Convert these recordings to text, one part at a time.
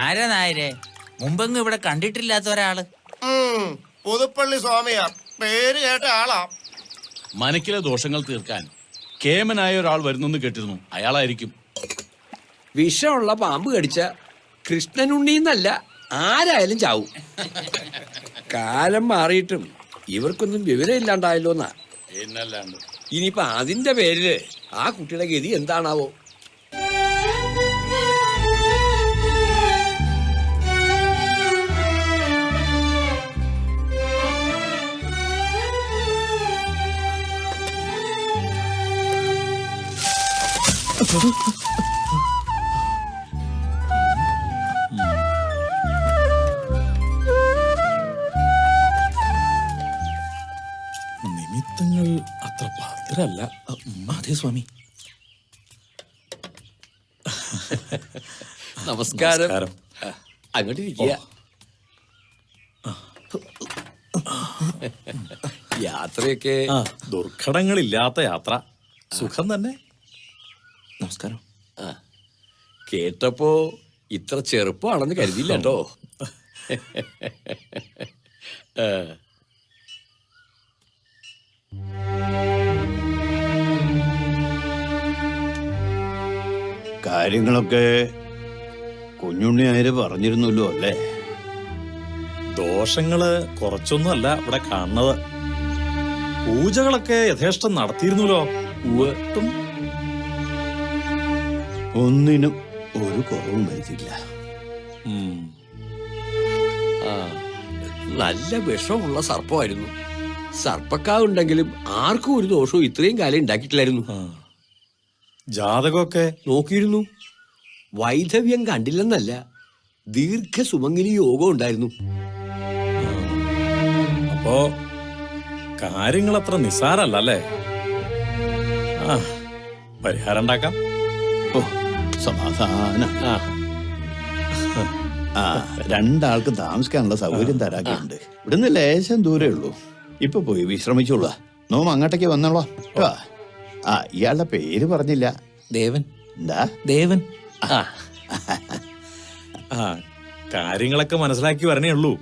ആരാ നായരെ? മുമ്പെങ്ങും ഇവിടെ കണ്ടിട്ടില്ലാത്ത ഒരാള്. പുതുപ്പള്ളി സ്വാമിയാ, പേര് കേട്ട ആളാ. മനക്കിലെ ദോഷങ്ങൾ തീർക്കാൻ കേമനായ ഒരാൾ വരുന്നെന്ന് കേട്ടിരുന്നു. അയാളായിരിക്കും. വിഷമുള്ള പാമ്പ് കടിച്ച കൃഷ്ണനുണ്ണീന്നല്ല, ആരായാലും ചാവും. കാലം മാറിയിട്ടും ഇവർക്കൊന്നും വിവരം ഇല്ലാണ്ടായല്ലോന്നാ. എന്നല്ലാണ്ട് ഇനിയിപ്പൊ അതിന്റെ പേരില് ആ കുട്ടിയുടെ ഗതി എന്താണാവോ? നിമിത്തങ്ങൾ അത്ര ഭദ്രല്ല. അതെ സ്വാമി. നമസ്കാരം. അങ്ങോട്ടിരിക്കുക. യാത്രയൊക്കെ ദുർഘടങ്ങളില്ലാത്ത യാത്ര. സുഖം തന്നെ. നമസ്കാരം. കേട്ടപ്പോ ഇത്ര ചെറുപ്പമാണെന്ന് കരുതിയില്ല കേട്ടോ. കാര്യങ്ങളൊക്കെ കുഞ്ഞുണ്ണി ആര് പറഞ്ഞിരുന്നല്ലോ അല്ലേ? ദോഷങ്ങള് കുറച്ചൊന്നുമല്ല ഇവിടെ കാണുന്നത്. പൂജകളൊക്കെ യഥേഷ്ടം നടത്തിയിരുന്നല്ലോ. ഒന്നിനും ഒരു കുറവും വരുത്തില്ല. നല്ല വിഷമുള്ള സർപ്പമായിരുന്നു. സർപ്പക്കാവുണ്ടെങ്കിലും ആർക്കും ഒരു ദോഷവും ഇത്രയും കാലം ഉണ്ടാക്കിയിട്ടില്ലായിരുന്നു. ജാതകമൊക്കെ നോക്കിയിരുന്നു. വൈധവ്യം കണ്ടില്ലെന്നല്ല, ദീർഘസുമംഗലി യോഗം ഉണ്ടായിരുന്നു. അപ്പോ കാര്യങ്ങളത്ര നിസ്സാരല്ല അല്ലേ? പരിഹാരം ഉണ്ടാക്കാം. ഓ, സമാധാനം. രണ്ടാൾക്ക് താമസിക്കാനുള്ള സൗകര്യം തരാക്കുണ്ട്. ഇവിടുന്ന് ലേശം ദൂരേ ഉള്ളൂ. ഇപ്പൊ പോയി വിശ്രമിച്ചോളൂ. നോം അങ്ങോട്ടേക്ക് വന്നോളാ. ഇയാളുടെ പേര് പറഞ്ഞില്ല. ദേവൻ. എന്താ? ദേവൻ. കാര്യങ്ങളൊക്കെ മനസ്സിലാക്കി വരണേ ഉള്ളൂ.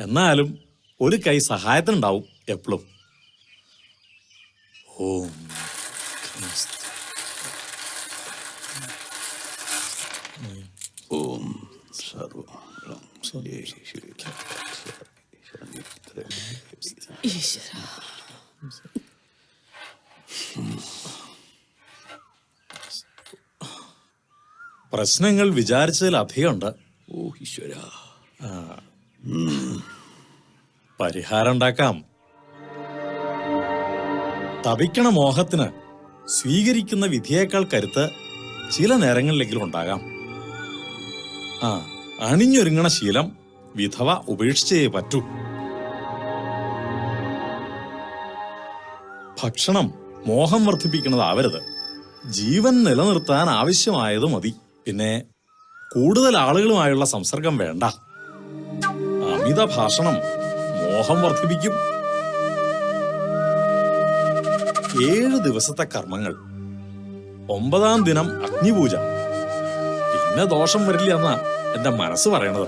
എന്നാലും ഒരു കൈ സഹായത്തിനുണ്ടാവും എപ്പോഴും. ഓം ഓം സർവ പ്രശ്നങ്ങൾ വിചാരിച്ചതിലധികമുണ്ട്. ഓ ഈശ്വര. പരിഹാരം ഉണ്ടാക്കാം. തപിക്കണ മോഹത്തിന് സ്വീകരിക്കുന്ന വിധിയേക്കാൾ കരുത്ത് ചില നേരങ്ങളിലെങ്കിലും ഉണ്ടാകാം. അണിഞ്ഞൊരുങ്ങണ ശീലം വിധവ ഉപേക്ഷിച്ചേ പറ്റൂ. ഭക്ഷണം മോഹം വർദ്ധിപ്പിക്കുന്നതാവരുത്. ജീവൻ നിലനിർത്താൻ ആവശ്യമായത് മതി. പിന്നെ കൂടുതൽ ആളുകളുമായുള്ള സംസർഗം വേണ്ട. അമിത ഭാഷണം മോഹം വർദ്ധിപ്പിക്കും. 7 ദിവസത്തെ കർമ്മങ്ങൾ. 9-ാം ദിനം അഗ്നിപൂജ. പിന്നെ ദോഷം വരില്ല എന്നാ എന്റെ മനസ്സ് പറയണത്.